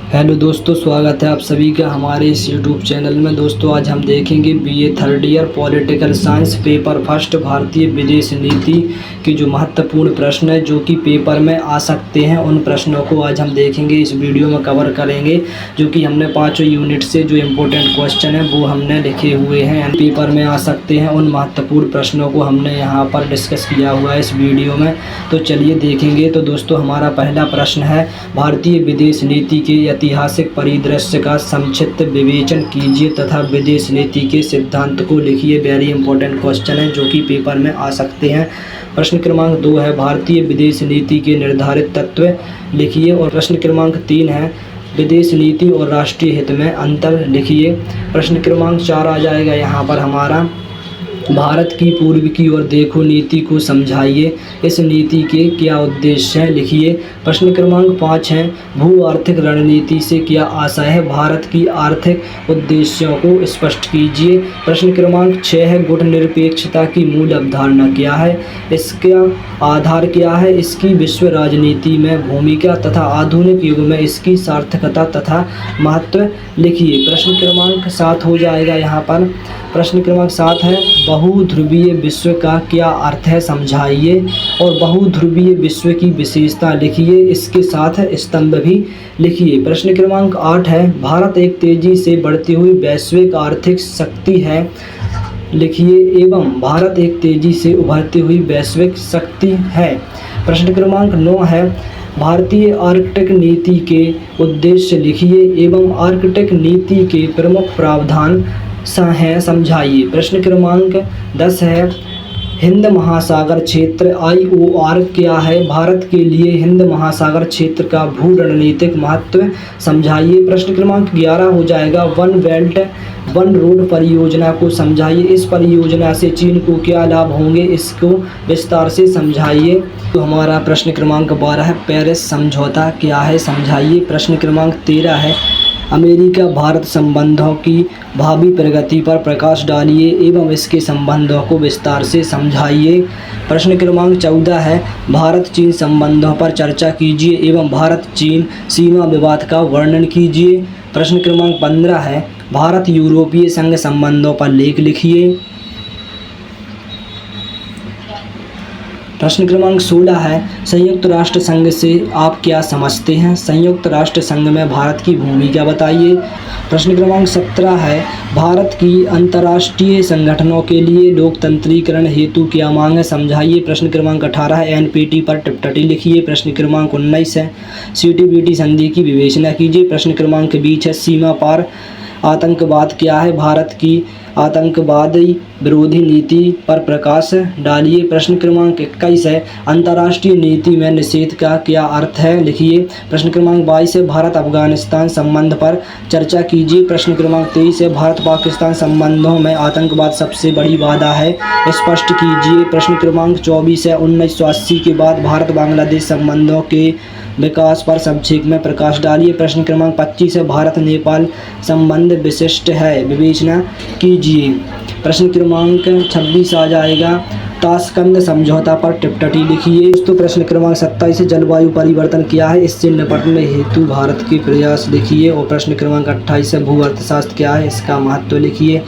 Hello दोस्तों, स्वागत है आप सभी का हमारे इस यूट्यूब चैनल में। दोस्तों आज हम देखेंगे BA third year political science paper first भारतीय विदेश नीति के जो महत्वपूर्ण प्रश्न है जो कि पेपर में आ सकते हैं, उन प्रश्नों को आज हम देखेंगे, इस वीडियो में कवर करेंगे। जो कि हमने पाँचों यूनिट से जो इम्पोर्टेंट क्वेश्चन है वो हमने लिखे हुए हैं, पेपर में आ सकते हैं। उन महत्वपूर्ण प्रश्नों को हमने यहाँ पर डिस्कस किया हुआ है इस वीडियो में, तो चलिए देखेंगे। तो दोस्तों हमारा पहला प्रश्न है, भारतीय विदेश नीति के ऐतिहासिक परिदृश्य का संक्षिप्त विवेचन कीजिए तथा विदेश नीति के सिद्धांत को लिखिए। वेरी इंपॉर्टेंट क्वेश्चन है जो कि पेपर में आ सकते हैं। प्रश्न क्रमांक 2 है, भारतीय विदेश नीति के निर्धारित तत्व लिखिए। और प्रश्न क्रमांक 3 है, विदेश नीति और राष्ट्रीय हित में अंतर लिखिए। प्रश्न क्रमांक 4 आ जाएगा यहाँ पर हमारा, भारत की पूर्व की ओर देखो नीति को समझाइए, इस नीति के क्या उद्देश्य हैं लिखिए। प्रश्न क्रमांक 5 है, भू आर्थिक रणनीति से क्या आशय है, भारत की आर्थिक उद्देश्यों को स्पष्ट कीजिए। प्रश्न क्रमांक 6 है, गुटनिरपेक्षता की मूल अवधारणा क्या है, इसका आधार क्या है, इसकी विश्व राजनीति में भूमिका तथा आधुनिक युग में इसकी सार्थकता तथा महत्व लिखिए। प्रश्न क्रमांक 7 हो जाएगा यहाँ पर। प्रश्न क्रमांक 7 है, बहुध्रुवीय विश्व का क्या अर्थ है समझाइए और बहुध्रुवीय विश्व की विशेषता लिखिए, इसके साथ स्तंभ भी लिखिए। प्रश्न क्रमांक 8 है, भारत एक तेजी से बढ़ती हुई वैश्विक आर्थिक शक्ति है लिखिए एवं भारत एक तेजी से उभरती हुई वैश्विक शक्ति है। प्रश्न क्रमांक 9 है, भारतीय आर्कटिक नीति के उद्देश्य लिखिए एवं आर्कटिक नीति के प्रमुख प्रावधान हैं समझाइए। प्रश्न क्रमांक 10 है, हिंद महासागर क्षेत्र IOR क्या है, भारत के लिए हिंद महासागर क्षेत्र का भू रणनीतिक महत्व समझाइए। प्रश्न क्रमांक 11 हो जाएगा, वन बेल्ट वन रोड परियोजना को समझाइए, इस परियोजना से चीन को क्या लाभ होंगे, इसको विस्तार से समझाइए। तो हमारा प्रश्न क्रमांक 12 है, पेरिस समझौता क्या है समझाइए। प्रश्न क्रमांक 13 है, अमेरिका भारत संबंधों की भावी प्रगति पर प्रकाश डालिए एवं इसके संबंधों को विस्तार से समझाइए। प्रश्न क्रमांक 14 है, भारत चीन संबंधों पर चर्चा कीजिए एवं भारत चीन सीमा विवाद का वर्णन कीजिए। प्रश्न क्रमांक 15 है, भारत यूरोपीय संघ संबंधों पर लेख लिखिए। प्रश्न क्रमांक 16 है, संयुक्त राष्ट्र संघ से आप क्या समझते हैं, संयुक्त राष्ट्र संघ में भारत की भूमिका बताइए। प्रश्न क्रमांक 17 है, भारत की अंतर्राष्ट्रीय संगठनों के लिए लोकतंत्रीकरण हेतु क्या मांग है समझाइए। प्रश्न क्रमांक 18 है, NPT पर टिप्पणी लिखिए। प्रश्न क्रमांक 19 है, CTBT संधि की विवेचना कीजिए। प्रश्न क्रमांक 20 है, सीमा पार आतंकवाद क्या है, भारत की आतंकवादी विरोधी नीति पर प्रकाश डालिए। प्रश्न क्रमांक 21 है, अंतर्राष्ट्रीय नीति में निषेध का क्या अर्थ है लिखिए। प्रश्न क्रमांक 22 है, भारत अफगानिस्तान संबंध पर चर्चा कीजिए। प्रश्न क्रमांक 23 है, भारत पाकिस्तान संबंधों में आतंकवाद सबसे बड़ी बाधा है, स्पष्ट कीजिए। प्रश्न क्रमांक 24 है, 1980 के बाद भारत बांग्लादेश संबंधों के विकास पर संक्षेप में प्रकाश डालिए। प्रश्न क्रमांक 25 है, भारत नेपाल संबंध विशिष्ट है, विवेचना कीजिए। प्रश्न क्रमांक 26 आ जाएगा, ताशकंद समझौता पर टिप्पणी लिखिए। दोस्तों प्रश्न क्रमांक 27 है, जलवायु परिवर्तन क्या है, इससे निपटने हेतु भारत के प्रयास लिखिए। और प्रश्न क्रमांक 28 है, भू अर्थशास्त्र क्या है, इसका महत्व लिखिए।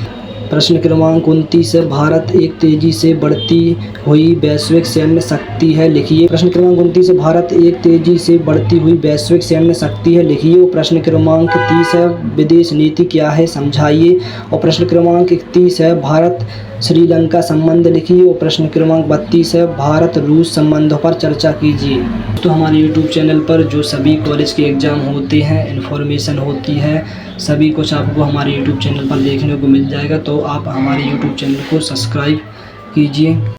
प्रश्न क्रमांक 29 है, भारत एक तेजी से बढ़ती हुई वैश्विक सैन्य शक्ति है लिखिए। प्रश्न क्रमांक 29 है, भारत एक तेजी से बढ़ती हुई वैश्विक सैन्य शक्ति है लिखिए। प्रश्न क्रमांक 30 है, विदेश नीति क्या है समझाइए। और प्रश्न क्रमांक 31 है, भारत श्रीलंका संबंध लिखिए। और प्रश्न क्रमांक 32 है, भारत रूस संबंधों पर चर्चा कीजिए। तो हमारे यूट्यूब चैनल पर जो सभी कॉलेज के एग्ज़ाम होते हैं, इन्फॉर्मेशन होती है, सभी कुछ आपको हमारे यूट्यूब चैनल पर देखने को मिल जाएगा। तो आप हमारे यूट्यूब चैनल को सब्सक्राइब कीजिए।